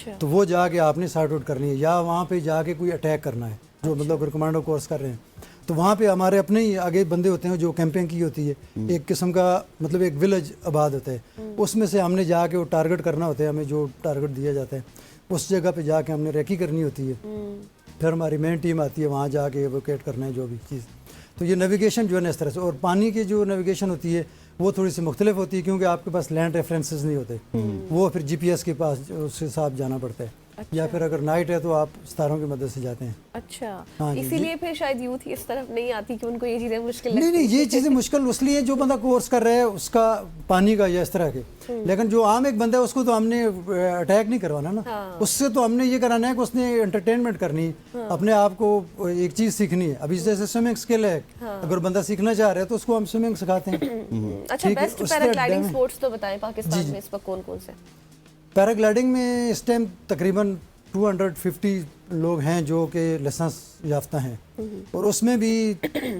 اچھا تو وہ جا کے آپ نے سارٹ آؤٹ کرنی ہے، یا وہاں پہ جا کے کوئی اٹیک کرنا ہے، جو مطلب اگر کمانڈو کورس کر رہے ہیں تو وہاں پہ ہمارے اپنے ہی آگے بندے ہوتے ہیں جو کیمپنگ کی ہوتی ہے، ایک قسم کا مطلب ایک ولیج آباد ہوتا ہے، اس میں سے ہم نے جا کے وہ ٹارگٹ کرنا ہوتا ہے، ہمیں جو ٹارگٹ دیا جاتا ہے اس جگہ پہ جا کے ہم نے ریکی کرنی ہوتی ہے، پھر ہماری مین ٹیم آتی ہے وہاں جا کے ایووکیٹ کرنا ہے جو بھی چیز. تو یہ نیویگیشن جو ہے نا اس طرح سے، اور پانی کی جو نیویگیشن ہوتی ہے وہ تھوڑی سی مختلف ہوتی ہے کیونکہ آپ کے پاس لینڈ ریفرنسز نہیں ہوتے، وہ پھر جی پی ایس کے پاس اس کے ساتھ جانا پڑتا ہے، یا پھر اگر نائٹ ہے تو آپ ستاروں کی مدد سے جاتے ہیں. اچھا ہاں جی، اسی لیے پھر شاید یوتھ اس طرف نہیں آتی کہ ان کو یہ چیزیں مشکل نہیں نہیں، یہ چیزیں مشکل اس لیے جو بندہ کورس کر رہا ہے اس کا پانی کا یا اس طرح کے، لیکن جو عام ایک بندہ ہے اس کو تو ہم نے اٹیک نہیں کروانا نا، اس سے تو ہم نے یہ کرانا ہے کہ اس نے انٹرٹینمنٹ کرنی، اپنے آپ کو ایک چیز سیکھنی ہے. ابھی جیسے سوئمنگ اسکل ہے، اگر بندہ سیکھنا چاہ رہا ہے تو اس کو ہم سوئمنگ سکھاتے ہیں. اچھا بیسٹ پیراگلائڈنگ سپورٹس تو بتائیں پاکستان میں اس وقت کون کون سے؟ پیراگلائڈنگ میں اس ٹائم تقریباً 250 لوگ ہیں جو کہ لائسنس یافتہ ہیں، اور اس میں بھی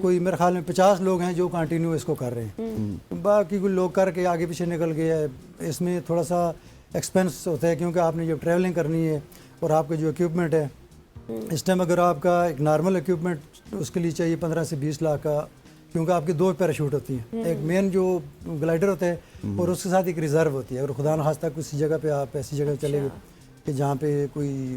کوئی میرے خیال میں 50 لوگ ہیں جو کنٹینیو اس کو کر رہے ہیں، باقی کوئی لوگ کر کے آگے پیچھے نکل گیا ہے. اس میں تھوڑا سا ایکسپینس ہوتا ہے کیونکہ آپ نے جب ٹریولنگ کرنی ہے اور آپ کا جو اکوپمنٹ ہے اس ٹائم اگر آپ کا ایک نارمل اکوپمنٹ اس کے لیے چاہیے 15 سے 20 لاکھ کا، کیونکہ آپ کی 2 پیراشوٹ ہوتی ہیں، ایک مین جو گلائڈر ہوتا ہے اور اس کے ساتھ ایک ریزرو ہوتی ہے. اور خدا نخواستہ کسی جگہ پہ آپ ایسی جگہ چلے گئے کہ جہاں پہ کوئی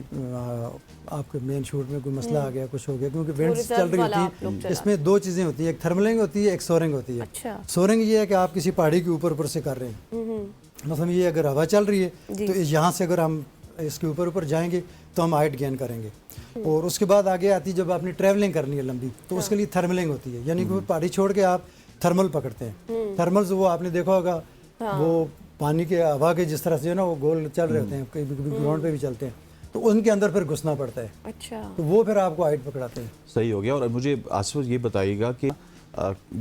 آپ کے مین شوٹ میں کوئی مسئلہ آ گیا، کچھ ہو گیا، کیونکہ وینڈس چل رہی ہوتی ہے، اس میں 2 چیزیں ہوتی ہیں، ایک تھرملنگ ہوتی ہے، ایک سورنگ ہوتی ہے. سورنگ یہ ہے کہ آپ کسی پہاڑی کے اوپر سے کر رہے ہیں، مثلا یہ اگر ہوا چل رہی ہے تو یہاں سے اگر ہم اس کے اوپر جائیں گے تو ہم ہائٹ گین کریں گے. اور اس کے بعد آگے آتی جب آپ نے ٹریولنگ کرنی ہے لمبی تو اس کے لیے تھرملنگ ہوتی ہے، یعنی کہ پہاڑی چھوڑ کے آپ تھرمل پکڑتے ہیں. تھرملز وہ آپ نے دیکھا ہوگا وہ پانی کے ہوا کے جس طرح سے نا وہ گول چل رہے ہوتے ہیں، کبھی کبھی گراؤنڈ پہ بھی چلتے ہیں، تو ان کے اندر پھر گھسنا پڑتا ہے. اچھا تو وہ پھر آپ کو ہائٹ پکڑاتے ہیں. صحیح ہو گیا. اور مجھے آصف یہ بتائیے گا کہ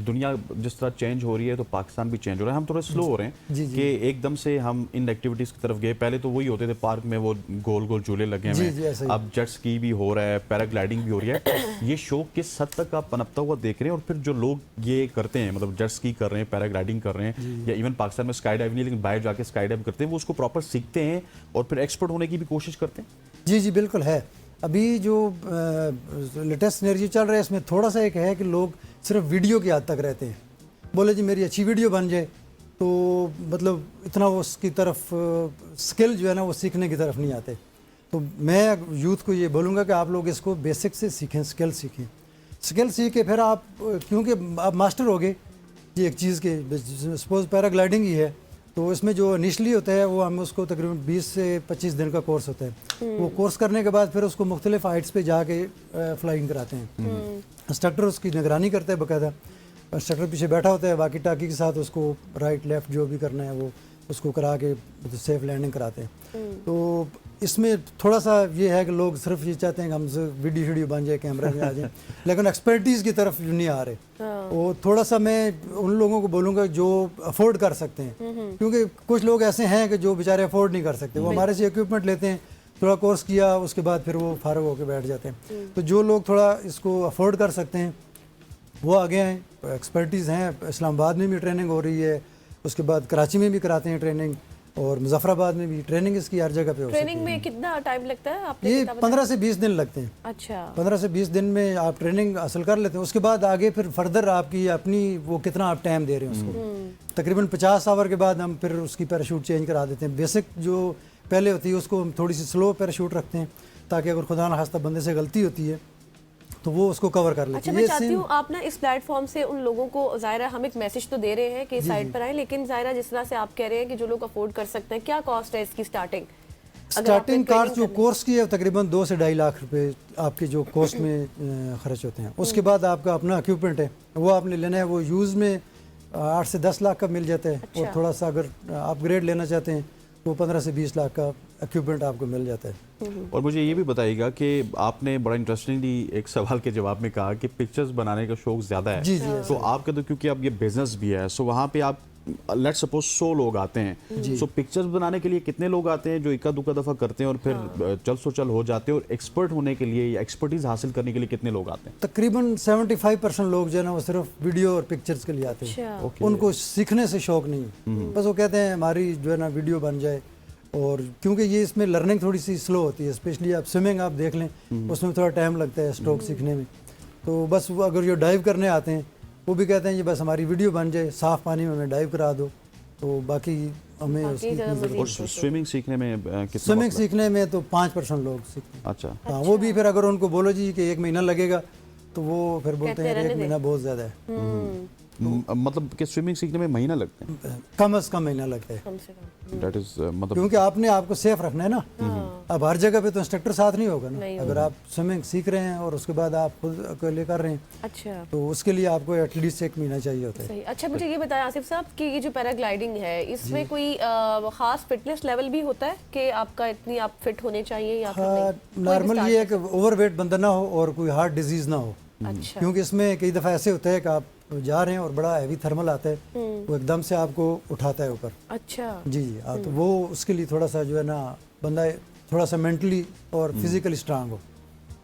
دنیا جس طرح چینج ہو رہی ہے تو پاکستان بھی چینج ہو رہا ہے. ہم تھوڑے سلو ہو رہے ہیں کہ ایک دم سے ہم ان ایکٹیویٹیز کی طرف گئے. پہلے تو وہی ہوتے تھے پارک میں وہ گول گول جھولے لگے ہوئے ہیں، اب جیٹ اسکی بھی ہو رہا ہے، پیراگلائڈنگ بھی ہو رہی ہے. یہ شوق کس حد تک آپ پنپتا ہوا دیکھ رہے ہیں؟ اور پھر جو لوگ یہ کرتے ہیں مطلب جیٹ اسکی کر رہے ہیں، پیراگلائڈنگ کر رہے ہیں، یا ایون پاکستان میں اسکائی ڈائیو نہیں لیکن باہر جا کے اسکائی ڈائیو کرتے ہیں، وہ اس کو پراپر سیکھتے ہیں اور پھر ایکسپرٹ ہونے کی بھی کوشش کرتے ہیں؟ جی بالکل ہے. ابھی جو لیٹسٹ سینیریو چل رہا ہے اس میں تھوڑا سا ایک ہے کہ لوگ صرف ویڈیو کی حد تک رہتے ہیں، بولے جی میری اچھی ویڈیو بن جائے، تو مطلب اتنا وہ اس کی طرف سکل جو ہے نا وہ سیکھنے کی طرف نہیں آتے. تو میں یوتھ کو یہ بولوں گا کہ آپ لوگ اس کو بیسک سے سیکھیں، سکل سیکھیں. سکل سیکھ کے پھر آپ کیونکہ آپ ماسٹر ہو گئے یہ ایک چیز کے، سپوز پیراگلائڈنگ ہی ہے تو اس میں جو انیشلی ہوتا ہے وہ ہم اس کو تقریباً 20 سے 25 دن کا کورس ہوتا ہے. وہ کورس کرنے کے بعد پھر اس کو مختلف ہائٹس پہ جا کے فلائنگ کراتے ہیں. انسٹرکٹر اس کی نگرانی کرتا ہے باقاعدہ، انسٹرکٹر پیچھے بیٹھا ہوتا ہے واکی ٹاکی کے ساتھ، اس کو رائٹ لیفٹ جو بھی کرنا ہے وہ اس کو کرا کے سیف لینڈنگ کراتے ہیں. تو اس میں تھوڑا سا یہ ہے کہ لوگ صرف یہ چاہتے ہیں کہ ہم سے ویڈیو بن جائے، کیمرہ میں آ جائیں، لیکن ایکسپرٹیز کی طرف نہیں آ رہے. اور تھوڑا سا میں ان لوگوں کو بولوں گا جو افورڈ کر سکتے ہیں، کیونکہ کچھ لوگ ایسے ہیں کہ جو بیچارے افورڈ نہیں کر سکتے، وہ ہمارے سے اکوپمنٹ لیتے ہیں، تھوڑا کورس کیا اس کے بعد پھر وہ فارغ ہو کے بیٹھ جاتے ہیں. تو جو لوگ تھوڑا اس کو افورڈ کر سکتے ہیں وہ آگے ہیں. ایکسپرٹیز ہیں، اسلام آباد میں بھی ٹریننگ ہو رہی ہے، اس کے بعد کراچی میں بھی کراتے ہیں ٹریننگ، اور مظفر آباد میں بھی ٹریننگ اس کی ہر جگہ پہ ہو سکتی ہے. ٹریننگ میں کتنا ٹائم لگتا ہے آپ نے؟ یہ 15 سے 20 دن لگتے ہیں. اچھا 15 سے 20 دن میں آپ ٹریننگ حاصل کر لیتے ہیں. اس کے بعد آگے پھر فردر آپ کی اپنی وہ کتنا آپ ٹائم دے رہے ہیں اس کو، تقریباً 50 آور کے بعد ہم پھر اس کی پیراشوٹ چینج کرا دیتے ہیں. بیسک جو پہلے ہوتی ہے اس کو ہم تھوڑی سی سلو پیراشوٹ رکھتے ہیں تاکہ اگر خدا نخواستہ بندے سے غلطی ہوتی ہے تو وہ اس کو کور کر لیتے اچھا ہیں. میں چاہتی ہوں آپ نا اس پلیٹ فارم سے ان لوگوں کو، ظاہرہ ہم ایک میسج تو دے رہے ہیں کہ سائٹ پر آئیں، لیکن ظاہرہ جس طرح سے آپ کہہ رہے ہیں کہ جو لوگ افورڈ کر سکتے ہیں، کیا کاسٹ ہے اس کی اسٹارٹنگ کاسٹ جو کورس کی ہے تقریباً 2 سے 2.5 لاکھ روپے آپ کے جو کاسٹ میں خرچ ہوتے ہیں. اس کے بعد آپ کا اپنا اکوپمنٹ ہے وہ آپ نے لینا ہے، وہ یوز میں 8 سے 10 لاکھ کا مل جاتا ہے. اور تھوڑا سا اگر اپ گریڈ لینا چاہتے ہیں وہ 15 سے 20 لاکھ کا اکوپمنٹ آپ کو مل جاتا ہے. اور مجھے یہ بھی بتائیے گا کہ آپ نے بڑا انٹرسٹنگلی ایک سوال کے جواب میں کہا کہ پکچرز بنانے کا شوق زیادہ ہے. جی تو آپ کا تو کیونکہ اب یہ بزنس بھی ہے، سو وہاں پہ آپ لیٹ سپوز 100 لوگ آتے ہیں، سو پکچرز بنانے کے لیے کتنے لوگ آتے ہیں جو اکا دکا دفعہ کرتے ہیں اور پھر چل سو چل ہو جاتے ہیں؟ اور ایکسپرٹ ہونے کے لیے یا ایکسپرٹیز حاصل کرنے کے لیے کتنے لوگ آتے ہیں؟ تقریباً 75% لوگ جو ہے نا وہ صرف ویڈیو اور پکچرز کے لیے آتے ہیں. ان کو سیکھنے سے شوق نہیں، بس وہ کہتے ہیں ہماری جو ہے نا ویڈیو بن جائے، اور کیونکہ یہ اس میں لرننگ تھوڑی سی سلو ہوتی ہے، اسپیشلی آپ سوئمنگ آپ دیکھ لیں اس میں تھوڑا ٹائم لگتا ہے اسٹروک سیکھنے میں. تو بس وہ اگر جو ڈائیو کرنے آتے ہیں وہ بھی کہتے ہیں یہ بس ہماری ویڈیو بن جائے، صاف پانی میں ہمیں ڈائیو کرا دو، تو باقی ہمیں اس کی اور سوئمنگ سیکھنے میں کتنا سوئمنگ وقت سیکھنے میں تو 5% لوگ سیکھتے ہیں. اچھا ہاں وہ بھی پھر اگر ان کو بولو جی کہ 1 مہینہ لگے گا تو وہ پھر بولتے ہیں 1 مہینہ بہت زیادہ ہے. مطلب کہ سوئمنگ سیکھنے میں مہینہ لگتے ہیں؟ کم از کم مہینہ لگتا ہے، کم سے کم. دیٹ از مطلب کیونکہ آپ نے آپ کو سیف رکھنا ہے نا. اب ہر جگہ پہ تو انسٹرکٹر ساتھ نہیں ہوگا نا. اگر آپ سوئمنگ سیکھ رہے ہیں اور اس کے بعد آپ خود اکیلے کر رہے ہیں اچھا تو اس کے لیے آپ کو ایٹ لیسٹ 1 مہینہ چاہیے ہوتا ہے. صحیح. اچھا مجھے یہ بتائیں آصف صاحب کہ یہ جو پیرا گلائڈنگ ہے اس میں کوئی خاص فٹنس لیول بھی ہوتا ہے کہ آپ کا اتنی آپ فٹ ہونے چاہیے یا پھر نہیں؟ نارمل یہ ہے کہ اوور ویٹ بندہ نہ ہو اور کوئی ہارٹ ڈیزیز نہ ہو. اچھا کیونکہ اس میں کئی دفعہ ایسے ہوتا ہے کہ آپ جا رہے ہیں اور بڑا ہیوی تھرمل آتا ہے، وہ ایک دم سے آپ کو اٹھاتا ہے اوپر. اچھا جی جی تو وہ اس کے لیے تھوڑا سا جو ہے نا بندہ تھوڑا سا مینٹلی اور فزیکلی اسٹرانگ ہو.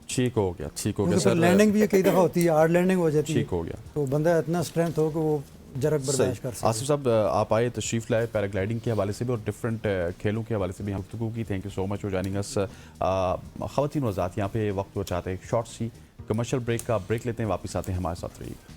ٹھیک ہو گیا، ٹھیک ہو گیا کیونکہ سر. لینڈنگ بھی کئی دفعہ ہوتی ہے، ہارڈ لینڈنگ ہو جاتی ہے، ٹھیک ہو گیا. تو بندہ اتنا اسٹرینتھ ہو کہ وہ جرک برداشت کر سکے. آصف صاحب آپ آئے، تشریف لائے، پیراگلائڈنگ کے حوالے سے بھی اور ڈفرینٹ کھیلوں کے حوالے سے بھی ہم گفتگو کی. Thank you so much for joining اس. خواتین و حضرات یہاں پہ وقت بچاتے ہیں ایک شارٹ سی کمرشل بریک کا. بریک لیتے ہیں، واپس آتے ہیں، ہمارے ساتھ رہیے.